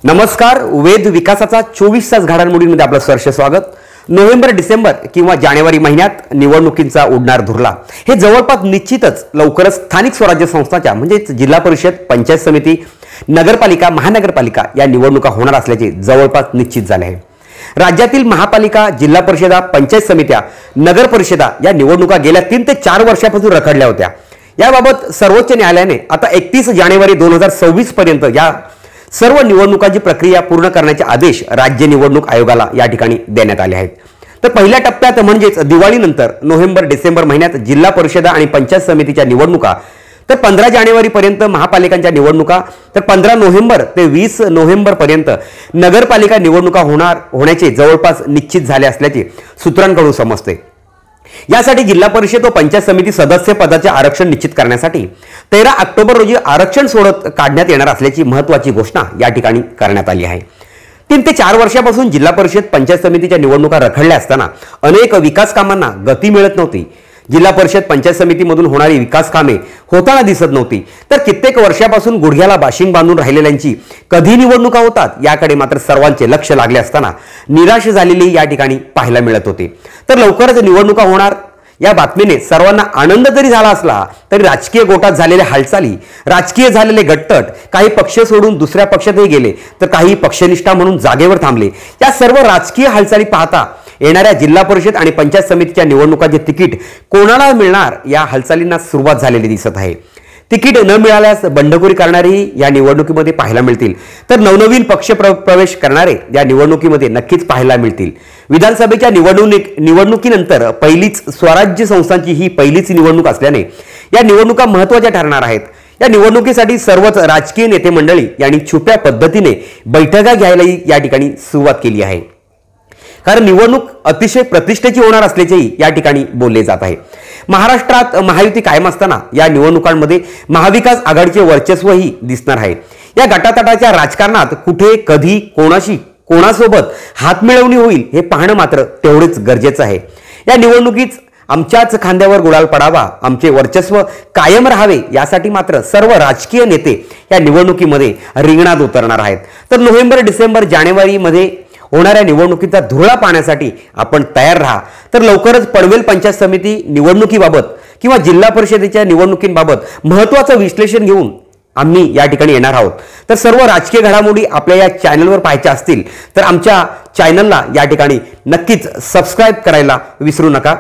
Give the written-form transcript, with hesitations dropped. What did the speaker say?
नमस्कार. वेद विकासाचा 24 तास घडामोडींमध्ये आपलं सहर्ष स्वागत. नोव्हेंबर डिसेंबर किंवा जानेवारी महिन्यात निवडणुकींचा उडणार धुरळा हे जवळपास निश्चितच लवकरच स्थानिक स्वराज्य संस्थांच्या म्हणजे जिल्हा परिषद, पंचायत समिती, नगरपालिका, महानगरपालिका या निवडणुका होणार असल्याचे जवळपास निश्चित झाले आहे. राज्यातील महापालिका, जिल्हा परिषदा, पंचायत समित्या, नगर परिषदा या निवडणुका गेल्या 3 ते 4 वर्षापासून रखडल्या होत्या. याबाबत सर्वोच्च न्यायालयाने आता 31 जानेवारी 2026 पर्यंत या सर्व निवडणुकांची प्रक्रिया पूर्ण करण्याचे आदेश राज्य निवडणूक आयोगाला या ठिकाणी देण्यात आले आहेत. तर पहिल्या टप्प्यात म्हणजेच दिवाळीनंतर नोव्हेंबर डिसेंबर महिन्यात जिल्हा परिषदा आणि पंचायत समितीच्या निवडणुका, तर 15 जानेवारी पर्यंत महापालिकांच्या निवडणुका, तर 15 नोव्हेंबर ते 20 नोव्हेंबर पर्यंत नगरपालिका निवडणुका होण्याचे जवळपास निश्चित झाले असल्याचे सूत्रांकडून समजते. यासाठी जिल्हा परिषद व पंचायत समिती सदस्य पदाचे आरक्षण निश्चित करण्यासाठी 13 ऑक्टोबर रोजी आरक्षण सोडत काढण्यात येणार असल्याची महत्त्वाची घोषणा या ठिकाणी करण्यात आली आहे. 3 ते 4 वर्षापासून जिल्हा परिषद, पंचायत समितीच्या निवडणुका रखडल्या असताना अनेक विकास कामांना गती मिळत नव्हती. जिल्हा परिषद, पंचायत समितीमधून होणारी विकास कामे होताना दिसत नव्हती. तर कित्येक वर्षापासून गुडघ्याला बाशिंग बांधून राहिलेल्यांची कधी निवडणुका होतात याकडे मात्र सर्वांचे लक्ष लागले असताना निराश झालेली या ठिकाणी पाहायला मिळत होते. तर लवकरच निवडणुका होणार या बातमीने सर्वांना आनंद जरी झाला असला तरी राजकीय गोटात झालेल्या हालचाली, राजकीय झालेले गटतट, काही पक्ष सोडून दुसऱ्या पक्षातही गेले तर काही पक्षनिष्ठा म्हणून जागेवर थांबले. या सर्व राजकीय हालचाली पाहता येणाऱ्या जिल्हा परिषद आणि पंचायत समितीच्या निवडणुकांचे तिकीट कोणाला मिळणार या हालचालींना सुरुवात झालेली दिसत आहे. तिकीट न मिळाल्यास बंडखोरी करणारेही या निवडणुकीमध्ये पाहायला मिळतील. तर नवनवीन पक्ष प्रवेश करणारे या निवडणुकीमध्ये नक्कीच पाहायला मिळतील. विधानसभेच्या निवडणुकीनंतर पहिलीच स्वराज्य संस्थांची ही पहिलीच निवडणूक असल्याने या निवडणुका महत्त्वाच्या ठरणार आहेत. या निवडणुकीसाठी सर्वच राजकीय नेते मंडळी यांनी छुप्या पद्धतीने बैठका घ्यायलाही या ठिकाणी सुरुवात केली आहे. कारण निवडणूक अतिशय प्रतिष्ठेची होणार असल्याचेही या ठिकाणी बोलले जात आहे. महाराष्ट्रात महायुती कायम असताना या निवडणुकांमध्ये महाविकास आघाडीचे वर्चस्वही दिसणार आहे. या गटातटाच्या राजकारणात कुठे, कधी, कोणासोबत हातमिळवणी होईल हे पाहणं मात्र तेवढेच गरजेचं आहे. या निवडणुकीत आमच्याच खांद्यावर गुलाल पडावा, आमचे वर्चस्व कायम राहावे यासाठी मात्र सर्व राजकीय नेते या निवडणुकीमध्ये रिंगणात उतरणार आहेत. तर नोव्हेंबर, डिसेंबर, जानेवारीमध्ये होणाऱ्या निवडणुकीचा धुरळा पाहण्यासाठी आपण तयार राहा. तर लवकरच पनवेल पंचायत समिती निवडणुकीबाबत किंवा जिल्हा परिषदेच्या निवडणुकींबाबत महत्त्वाचं विश्लेषण घेऊन आम्ही या ठिकाणी येणार आहोत. तर सर्व राजकीय घडामोडी आपल्या या चॅनलवर पाहायच्या असतील तर आमच्या चॅनलला या ठिकाणी नक्कीच सबस्क्राईब करायला विसरू नका.